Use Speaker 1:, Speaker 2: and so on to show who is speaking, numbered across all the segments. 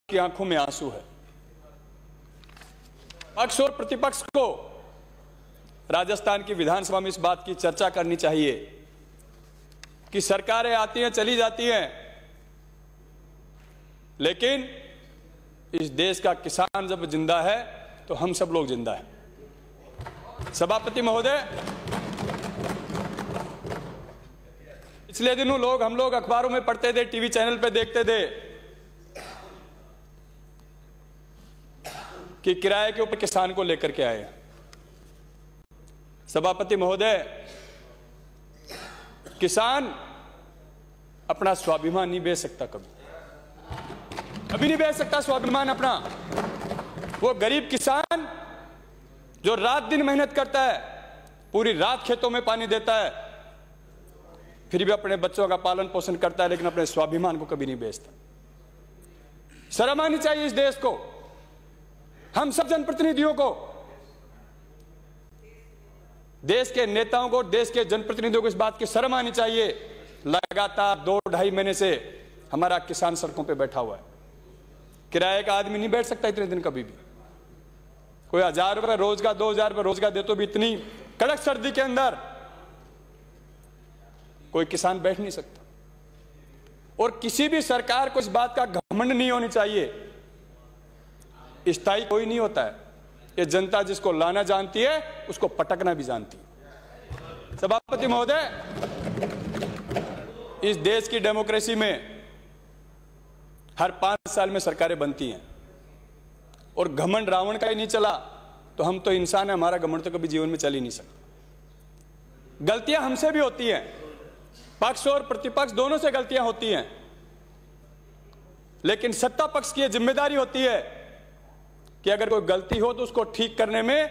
Speaker 1: की आंखों में आंसू है। पक्ष और प्रतिपक्ष को राजस्थान की विधानसभा में इस बात की चर्चा करनी चाहिए कि सरकारें आती हैं चली जाती हैं, लेकिन इस देश का किसान जब जिंदा है तो हम सब लोग जिंदा हैं। सभापति महोदय, पिछले दिनों हम लोग अखबारों में पढ़ते थे, टीवी चैनल पे देखते थे कि किराए के ऊपर किसान को लेकर के आए। सभापति महोदय, किसान अपना स्वाभिमान नहीं बेच सकता, कभी नहीं बेच सकता स्वाभिमान अपना। वो गरीब किसान जो रात दिन मेहनत करता है, पूरी रात खेतों में पानी देता है, फिर भी अपने बच्चों का पालन पोषण करता है, लेकिन अपने स्वाभिमान को कभी नहीं बेचता। शर्म आनी चाहिए इस देश को, हम सब जनप्रतिनिधियों को, देश के नेताओं को, देश के जनप्रतिनिधियों को इस बात की शर्म आनी चाहिए। लगातार 2-2.5 महीने से हमारा किसान सड़कों पे बैठा हुआ है। किराए का आदमी नहीं बैठ सकता इतने दिन कभी भी। कोई 1000 रुपए रोजगार, 2000 रुपए रोजगार दे तो भी इतनी कड़क सर्दी के अंदर कोई किसान बैठ नहीं सकता। और किसी भी सरकार को इस बात का घमंड नहीं होनी चाहिए। स्थायी कोई नहीं होता है, ये जनता जिसको लाना जानती है उसको पटकना भी जानती है। सभापति महोदय, इस देश की डेमोक्रेसी में हर 5 साल में सरकारें बनती हैं, और घमंड रावण का ही नहीं चला तो हम तो इंसान है, हमारा घमंड तो कभी जीवन में चल ही नहीं सकता। गलतियां हमसे भी होती हैं, पक्ष और प्रतिपक्ष दोनों से गलतियां होती हैं, लेकिन सत्ता पक्ष की जिम्मेदारी होती है कि अगर कोई गलती हो तो उसको ठीक करने में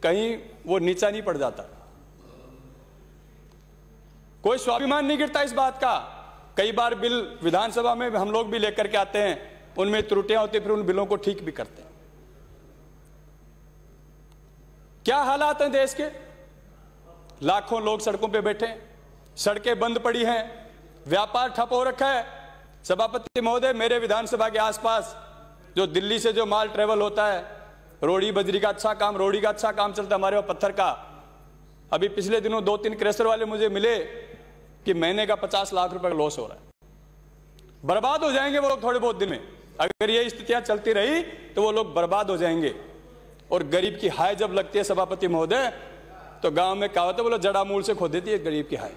Speaker 1: कहीं वो नीचा नहीं पड़ जाता। कोई स्वाभिमान नहीं गिरता इस बात का। कई बार बिल विधानसभा में हम लोग भी लेकर के आते हैं, उनमें त्रुटियां होती, फिर उन बिलों को ठीक भी करते हैं। क्या हालात हैं देश के? लाखों लोग सड़कों पे बैठे, सड़कें बंद पड़ी हैं, व्यापार ठप हो रखा है। सभापति महोदय, मेरे विधानसभा के आसपास जो दिल्ली से जो माल ट्रेवल होता है, रोड़ी बजरी का अच्छा काम, रोड़ी का अच्छा काम चलता है, हमारे वहां पत्थर का। अभी पिछले दिनों 2-3 क्रेशर वाले मुझे मिले कि महीने का 50 लाख रुपए का लॉस हो रहा है। बर्बाद हो जाएंगे वो लोग थोड़े बहुत दिन में। अगर ये स्थितियां चलती रही तो वो लोग बर्बाद हो जाएंगे। और गरीब की हाय जब लगती है सभापति महोदय, तो गांव में कहावत है, बोलो जड़ा मूल से खो देती है गरीब की हाय।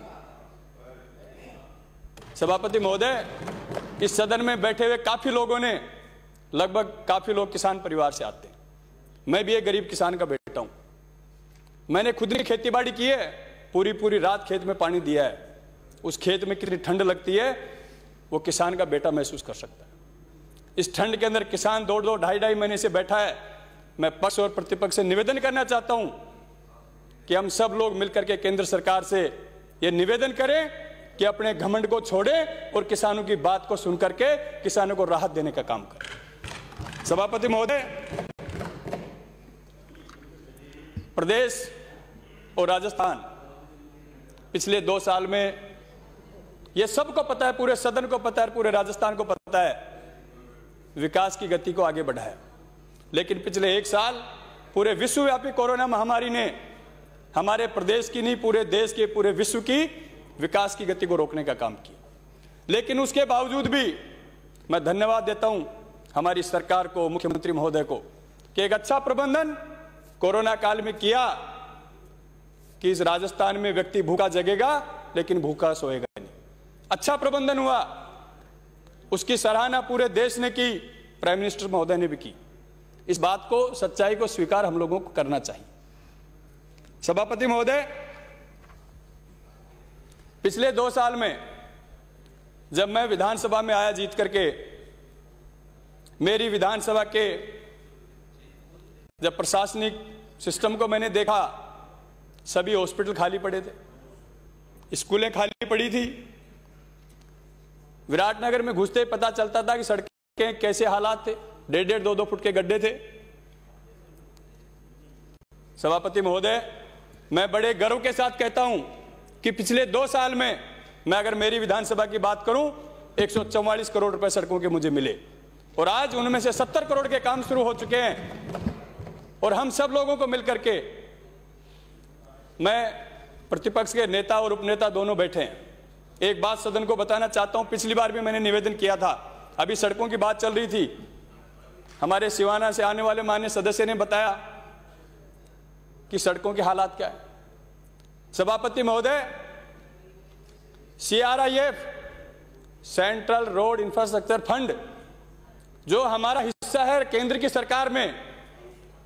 Speaker 1: सभापति महोदय, इस सदन में बैठे हुए काफी लोगों ने, लगभग काफी लोग किसान परिवार से आते हैं। मैं भी एक गरीब किसान का बेटा हूं। मैंने खुद ही खेती बाड़ी की है, पूरी रात खेत में पानी दिया है। उस खेत में कितनी ठंड लगती है वो किसान का बेटा महसूस कर सकता है। इस ठंड के अंदर किसान 2-2, 2.5 महीने से बैठा है। मैं पक्ष और प्रतिपक्ष से निवेदन करना चाहता हूं कि हम सब लोग मिलकर के केंद्र सरकार से यह निवेदन करें कि अपने घमंड को छोड़े और किसानों की बात को सुनकर के किसानों को राहत देने का काम करें। सभापति महोदय, प्रदेश और राजस्थान पिछले 2 साल में, यह सबको पता है, पूरे सदन को पता है, पूरे राजस्थान को पता है, विकास की गति को आगे बढ़ाया। लेकिन पिछले 1 साल पूरे विश्वव्यापी कोरोना महामारी ने हमारे प्रदेश की नहीं, पूरे देश के, पूरे विश्व की विकास की गति को रोकने का काम किया। लेकिन उसके बावजूद भी मैं धन्यवाद देता हूं हमारी सरकार को, मुख्यमंत्री महोदय को, कि एक अच्छा प्रबंधन कोरोना काल में किया कि इस राजस्थान में व्यक्ति भूखा जगेगा लेकिन भूखा सोएगा नहीं। अच्छा प्रबंधन हुआ, उसकी सराहना पूरे देश ने की, प्राइम मिनिस्टर महोदय ने भी की। इस बात को, सच्चाई को स्वीकार हम लोगों को करना चाहिए। सभापति महोदय, पिछले 2 साल में जब मैं विधानसभा में आया जीत करके, मेरी विधानसभा के जब प्रशासनिक सिस्टम को मैंने देखा, सभी हॉस्पिटल खाली पड़े थे, स्कूलें खाली पड़ी थी। विराटनगर में घुसते ही पता चलता था कि सड़कें कैसे हालात थे, 1.5-1.5, 2-2 फुट के गड्ढे थे। सभापति महोदय, मैं बड़े गर्व के साथ कहता हूं कि पिछले 2 साल में, मैं अगर मेरी विधानसभा की बात करूं 144 करोड़ रुपए सड़कों के मुझे मिले और आज उनमें से 70 करोड़ के काम शुरू हो चुके हैं। और हम सब लोगों को मिलकर के, मैं प्रतिपक्ष के नेता और उपनेता दोनों बैठे हैं, एक बात सदन को बताना चाहता हूं। पिछली बार भी मैंने निवेदन किया था, अभी सड़कों की बात चल रही थी, हमारे सिवाना से आने वाले माननीय सदस्य ने बताया कि सड़कों के हालात क्या है। सभापति महोदय, CRIF central road infrastructure fund जो हमारा हिस्सा है केंद्र की सरकार में,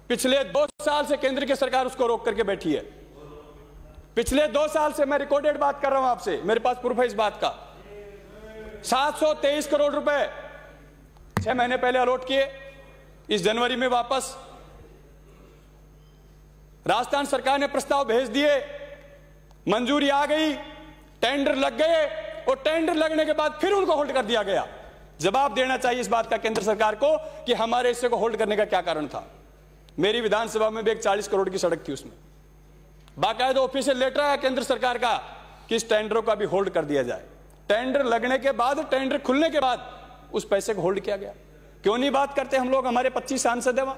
Speaker 1: पिछले 2 साल से केंद्र की सरकार उसको रोक करके बैठी है। पिछले 2 साल से, मैं रिकॉर्डेड बात कर रहा हूं आपसे, मेरे पास प्रूफ है इस बात का। 723 करोड़ रुपए 6 महीने पहले अलॉट किए, इस जनवरी में वापस राजस्थान सरकार ने प्रस्ताव भेज दिए, मंजूरी आ गई, टेंडर लग गए और टेंडर लगने के बाद फिर उनको होल्ड कर दिया गया। जवाब देना चाहिए इस बात का केंद्र सरकार को कि हमारे हिस्से को होल्ड करने का क्या कारण था। मेरी विधानसभा में भी एक 40 करोड़ की सड़क थी, उसमें बाकायदा ऑफिशियल लेटर आया केंद्र सरकार का कि इस टेंडरों का भी होल्ड कर दिया जाए। टेंडर लगने के बाद, टेंडर खुलने के बाद उस पैसे को होल्ड किया गया। क्यों नहीं बात करते हम लोग? हमारे 25 सांसद हैं वहां,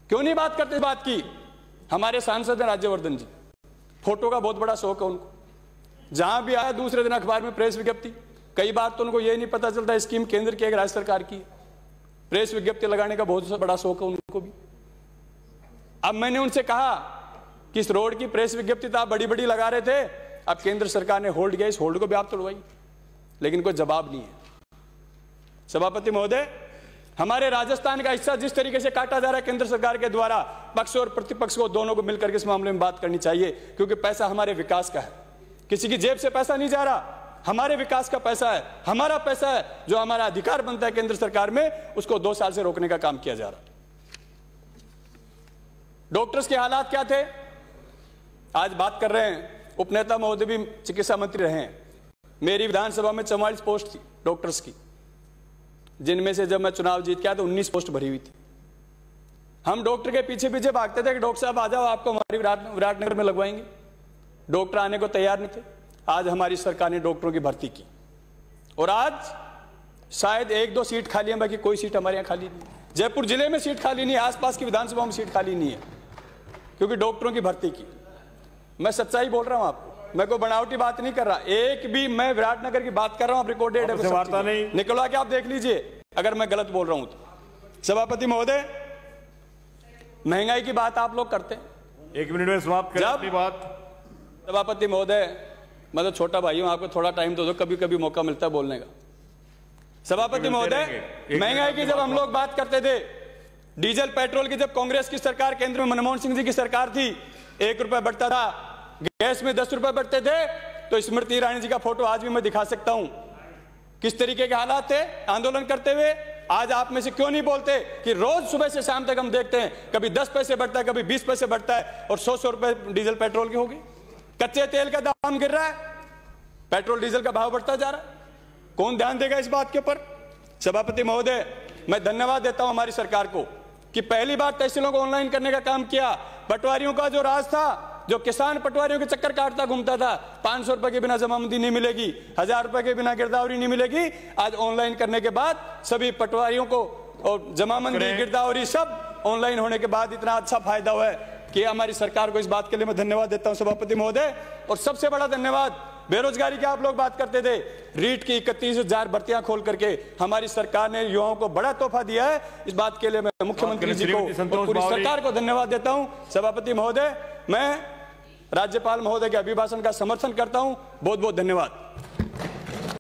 Speaker 1: क्यों नहीं बात करते इस बात की? हमारे सांसद हैं राज्यवर्धन जी, फोटो का बहुत बड़ा शौक है उनको, जहां भी आया दूसरे दिन अखबार में प्रेस विज्ञप्ति। कई बार तो उनको यही नहीं पता चलता स्कीम केंद्र की है राज्य सरकार की। प्रेस विज्ञप्ति लगाने का बहुत बड़ा शौक है उनको भी। अब मैंने उनसे कहा कि इस रोड की प्रेस विज्ञप्ति तो आप बड़ी बड़ी लगा रहे थे, अब केंद्र सरकार ने होल्ड किया, इस होल्ड को भी आप तोड़वाइए, लेकिन कोई जवाब नहीं है। सभापति महोदय, हमारे राजस्थान का हिस्सा जिस तरीके से काटा जा रहा है केंद्र सरकार के द्वारा, पक्ष और प्रतिपक्ष को दोनों को मिलकर के इस मामले में बात करनी चाहिए, क्योंकि पैसा हमारे विकास का है, किसी की जेब से पैसा नहीं जा रहा, हमारे विकास का पैसा है, हमारा पैसा है, जो हमारा अधिकार बनता है केंद्र सरकार में, उसको 2 साल से रोकने का काम किया जा रहा है। डॉक्टर्स के हालात क्या थे आज बात कर रहे हैं, उपनेता महोदय भी चिकित्सा मंत्री रहे हैं। मेरी विधानसभा में 44 पोस्ट थी डॉक्टर्स की, जिनमें से जब मैं चुनाव जीत के आया तो 19 पोस्ट भरी हुई थी। हम डॉक्टर के पीछे पीछे भागते थे कि डॉक्टर साहब आ जाओ, आपको हमारी विराटनगर में लगवाएंगे। डॉक्टर आने को तैयार नहीं थे। आज हमारी सरकार ने डॉक्टरों की भर्ती की और आज शायद 1-2 सीट खाली है, बाकी कोई सीट हमारे यहाँ खाली नहीं। जयपुर जिले में सीट खाली नहीं है, आसपास की विधानसभा में सीट खाली नहीं है, क्योंकि डॉक्टरों की भर्ती की। मैं सच्चाई बोल रहा हूं आपको, मैं कोई बनावटी बात नहीं कर रहा। एक भी मैं विराटनगर की बात कर रहा हूं, आप रिकॉर्डेड है, वार्ता नहीं निकलवा के आप देख लीजिए अगर मैं गलत बोल रहा हूं तो। सभापति महोदय, महंगाई की बात आप लोग करते हैं,
Speaker 2: 1 मिनट में समाप्त करें अपनी बात।
Speaker 1: सभापति महोदय, मैं तो छोटा भाई हूं, आपको थोड़ा टाइम दो, कभी कभी मौका मिलता है बोलने का। सभापति महोदय, महंगाई की जब हम लोग बात करते थे, डीजल पेट्रोल की जब कांग्रेस की सरकार, केंद्र में मनमोहन सिंह जी की सरकार थी, 1 रुपया बढ़ता था, गैस में 10 रुपए बढ़ते थे, तो स्मृति ईरानी जी का फोटो आज भी मैं दिखा सकता हूं, किस तरीके के हालात थे आंदोलन करते हुए। आज आप में से क्यों नहीं बोलते कि रोज सुबह से शाम तक हम देखते हैं कभी 10 पैसे बढ़ता है, कभी 20 पैसे बढ़ता है, और 100 रुपए डीजल पेट्रोल की होगी। कच्चे तेल का दाम गिर रहा है, पेट्रोल डीजल का भाव बढ़ता जा रहा है, कौन ध्यान देगा इस बात के ऊपर? सभापति महोदय, मैं धन्यवाद देता हूं हमारी सरकार को कि पहली बार तहसीलों को ऑनलाइन करने का काम किया। पटवारियों का जो राज था, जो किसान पटवारियों के चक्कर काटता घूमता था, 500 रुपए के बिना जमाबंदी नहीं मिलेगी, 1000 रुपए के बिना गिरदावरी नहीं मिलेगी, आज ऑनलाइन करने के बाद सभी पटवारियों को और जमाबंदी गिरदावरी सब ऑनलाइन होने के बाद इतना अच्छा फायदा हुआ है कि हमारी सरकार को इस बात के लिए मैं धन्यवाद देता हूं सभापति महोदय। और सबसे बड़ा धन्यवाद बेरोजगारी की, आप लोग बात करते थे, रीट की 31,000 भर्तियां खोल करके हमारी सरकार ने युवाओं को बड़ा तोहफा दिया है। इस बात के लिए मैं मुख्यमंत्री जी को और पूरी सरकार को धन्यवाद देता हूं। सभापति महोदय, मैं राज्यपाल महोदय के अभिभाषण का समर्थन करता हूं। बहुत बहुत धन्यवाद।